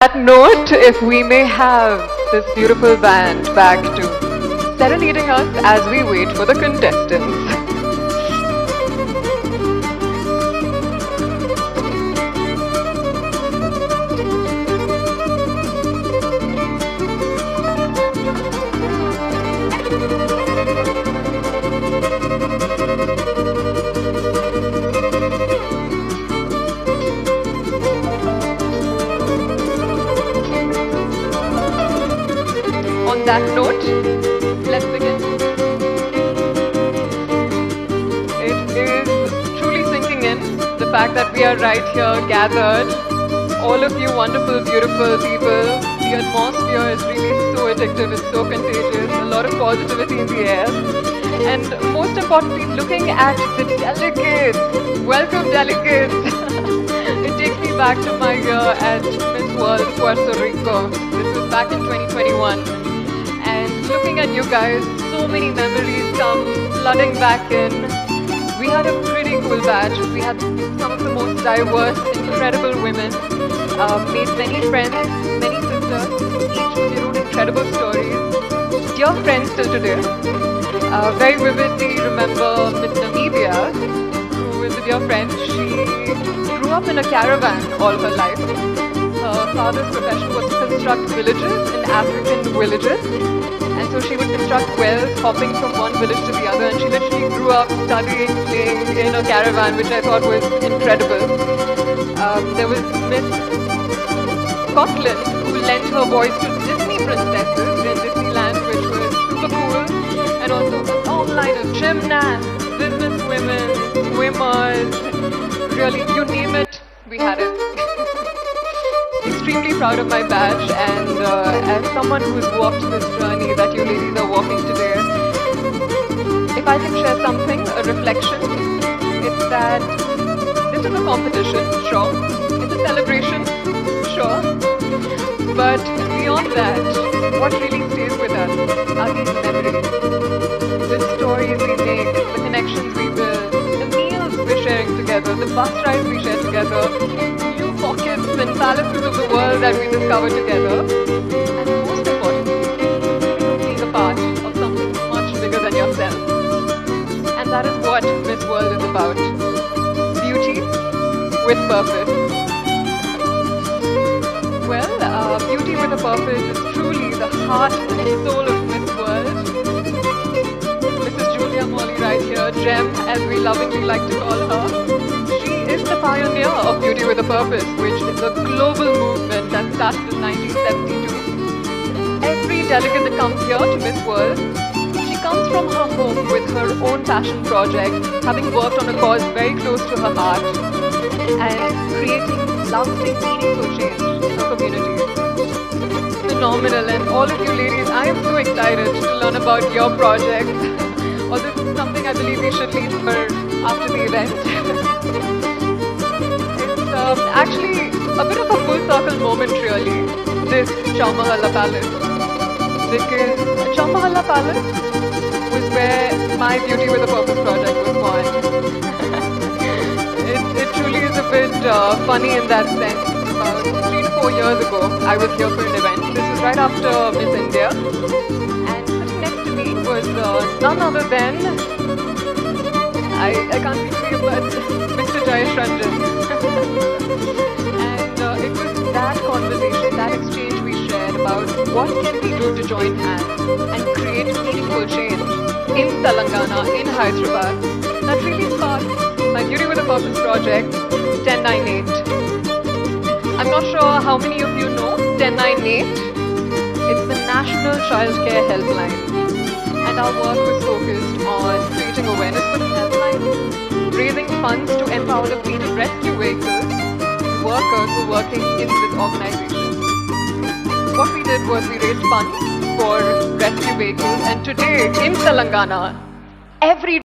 That note, if we may have this beautiful band back to serenading us as we wait for the contestants. On that note, let's begin. It is truly sinking in, the fact that we are right here gathered. All of you wonderful, beautiful people. The atmosphere is really so addictive, it's so contagious, a lot of positivity in the air. And most importantly, looking at the delegates. Welcome, delegates. It takes me back to my year at Miss World Puerto Rico. This was back in 2021. And looking at you guys, so many memories come flooding back in. We had a pretty cool batch. We had some of the most diverse, incredible women. Made many friends, many sisters, each with their own incredible stories. Dear friends till today. Very vividly remember Miss Namibia, who is a dear friend. She grew up in a caravan all her life. Her father's profession was to construct villages in African villages. And so she would construct wells, hopping from one village to the other. And she literally grew up studying, playing in a caravan, which I thought was incredible. There was Miss Scotland, who lent her voice to Disney princesses in Disneyland, which was super cool. And also a long line of gymnasts, businesswomen, swimmers, really, you name it, we had it. Extremely proud of my batch, and as someone who's walked this journey that you ladies are walking today, if I can share something, a reflection, it's that this is a competition, sure, it's a celebration, sure, but beyond that, what really stays with us are these memories, the stories we make, the connections we build, the meals we're sharing together, the bus rides we share together, new pockets and palaces of the world that we discover together, and most importantly, being a part of something much bigger than yourself. And that is what Miss World is about. Beauty with purpose. Well, beauty with a purpose is truly the heart and soul of Miss World. Mrs. Julia Molly right here, Gem, as we lovingly like to call her. She is the pioneer of Beauty with a Purpose, which is a global movement that started in 1972. Every delegate that comes here to Miss World, she comes from her home with her own passion project, having worked on a cause very close to her heart, and creating lasting, meaningful change in her community. Phenomenal, and all of you ladies, I am so excited to learn about your project. Or this is something I believe we should leave for after the event. It's actually a bit of a full circle moment really, this Chowmahalla Palace. Because Chowmahalla Palace was where my Beauty with a Purpose project was born. It truly is a bit funny in that sense. About 3 to 4 years ago, I was here for an event. This was right after Miss India. And sitting next to me was none other than, I can't think of it, but Mr. Jayesh Ranjan. And it was that conversation, that exchange we shared about what can we do to join hands and create meaningful change in Telangana, in Hyderabad, that really sparked my Beauty with a Purpose project, 1098. I'm not sure how many of you know 1098. It's the National Childcare Helpline. And our work was focused on creating awareness for this helpline, raising funds to empower the fleet of rescue vehicles, workers who are working in this organization. What we did was we raised funds for rescue vehicles, and today in Telangana, every